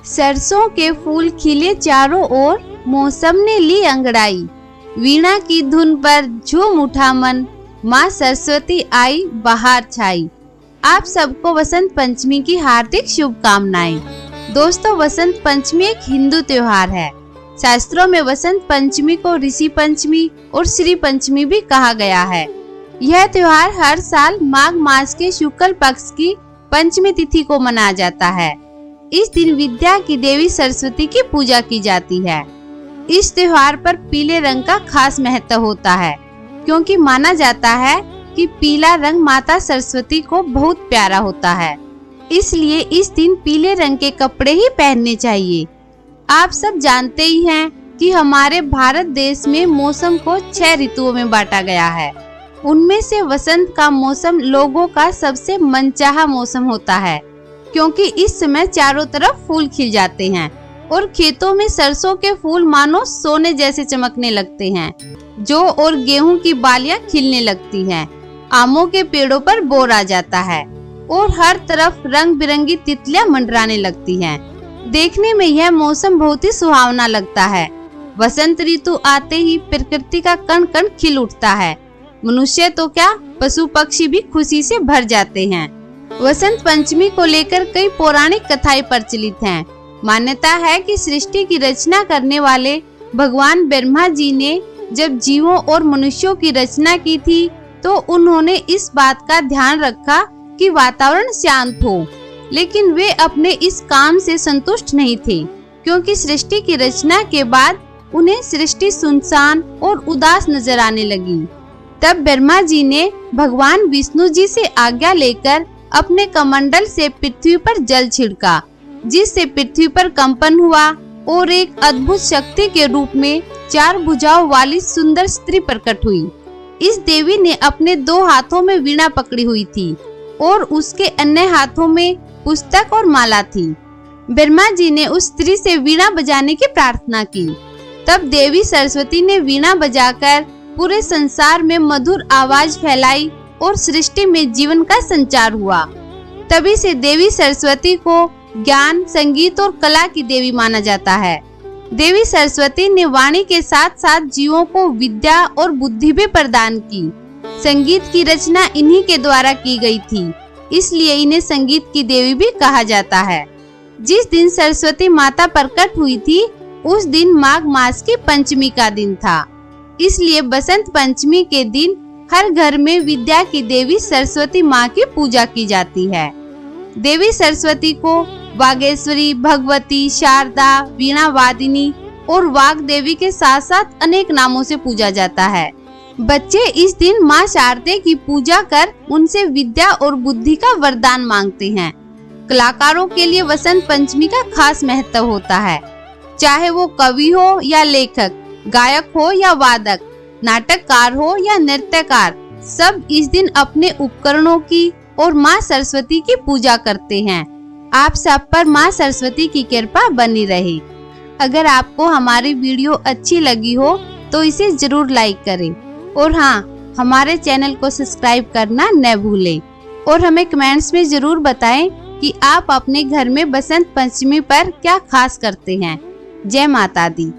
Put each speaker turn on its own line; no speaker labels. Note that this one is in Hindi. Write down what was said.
सरसों के फूल खिले चारों ओर, मौसम ने ली अंगड़ाई। वीणा की धुन पर झूम उठा मन, माँ सरस्वती आई बहार छाई। आप सबको वसंत पंचमी की हार्दिक शुभकामनाएं। दोस्तों, वसंत पंचमी एक हिंदू त्योहार है। शास्त्रों में वसंत पंचमी को ऋषि पंचमी और श्री पंचमी भी कहा गया है। यह त्योहार हर साल माघ मास के शुक्ल पक्ष की पंचमी तिथि को मनाया जाता है। इस दिन विद्या की देवी सरस्वती की पूजा की जाती है। इस त्योहार पर पीले रंग का खास महत्व होता है, क्योंकि माना जाता है कि पीला रंग माता सरस्वती को बहुत प्यारा होता है। इसलिए इस दिन पीले रंग के कपड़े ही पहनने चाहिए। आप सब जानते ही हैं कि हमारे भारत देश में मौसम को 6 ऋतुओं में बांटा गया है। उनमें से वसंत का मौसम लोगों का सबसे मनचाहा मौसम होता है, क्योंकि इस समय चारों तरफ फूल खिल जाते हैं और खेतों में सरसों के फूल मानो सोने जैसे चमकने लगते हैं। जौ और गेहूं की बालियां खिलने लगती हैं। आमों के पेड़ों पर बोर आ जाता है और हर तरफ रंग बिरंगी तितलियां मंडराने लगती हैं। देखने में यह मौसम बहुत ही सुहावना लगता है। वसंत ऋतु आते ही प्रकृति का कण कण खिल उठता है। मनुष्य तो क्या, पशु पक्षी भी खुशी से भर जाते हैं। वसंत पंचमी को लेकर कई पौराणिक कथाएं प्रचलित हैं। मान्यता है कि सृष्टि की रचना करने वाले भगवान ब्रह्मा जी ने जब जीवों और मनुष्यों की रचना की थी, तो उन्होंने इस बात का ध्यान रखा कि वातावरण शांत हो। लेकिन वे अपने इस काम से संतुष्ट नहीं थे, क्योंकि सृष्टि की रचना के बाद उन्हें सृष्टि सुनसान और उदास नजर आने लगी। तब ब्रह्मा जी ने भगवान विष्णु जी से आज्ञा लेकर अपने कमंडल से पृथ्वी पर जल छिड़का, जिससे पृथ्वी पर कंपन हुआ और एक अद्भुत शक्ति के रूप में 4 भुजाओं वाली सुंदर स्त्री प्रकट हुई। इस देवी ने अपने 2 हाथों में वीणा पकड़ी हुई थी और उसके अन्य हाथों में पुस्तक और माला थी। ब्रह्मा जी ने उस स्त्री से वीणा बजाने की प्रार्थना की। तब देवी सरस्वती ने वीणा बजाकर पूरे संसार में मधुर आवाज फैलाई और सृष्टि में जीवन का संचार हुआ। तभी से देवी सरस्वती को ज्ञान, संगीत और कला की देवी माना जाता है। देवी सरस्वती ने वाणी के साथ साथ जीवों को विद्या और बुद्धि भी प्रदान की। संगीत की रचना इन्हीं के द्वारा की गई थी, इसलिए इन्हें संगीत की देवी भी कहा जाता है। जिस दिन सरस्वती माता प्रकट हुई थी, उस दिन माघ मास की पंचमी का दिन था। इसलिए बसंत पंचमी के दिन हर घर में विद्या की देवी सरस्वती माँ की पूजा की जाती है। देवी सरस्वती को वागेश्वरी, भगवती, शारदा, वीणा वादिनी और वाग देवी के साथ साथ अनेक नामों से पूजा जाता है। बच्चे इस दिन माँ शारदे की पूजा कर उनसे विद्या और बुद्धि का वरदान मांगते हैं। कलाकारों के लिए वसंत पंचमी का खास महत्व होता है। चाहे वो कवि हो या लेखक, गायक हो या वादक, नाटककार हो या नृत्यकार, सब इस दिन अपने उपकरणों की और माँ सरस्वती की पूजा करते हैं। आप सब पर माँ सरस्वती की कृपा बनी रहे। अगर आपको हमारी वीडियो अच्छी लगी हो तो इसे जरूर लाइक करें और हाँ, हमारे चैनल को सब्सक्राइब करना न भूलें और हमें कमेंट्स में जरूर बताएं कि आप अपने घर में बसंत पंचमी पर क्या खास करते हैं। जय माता दी।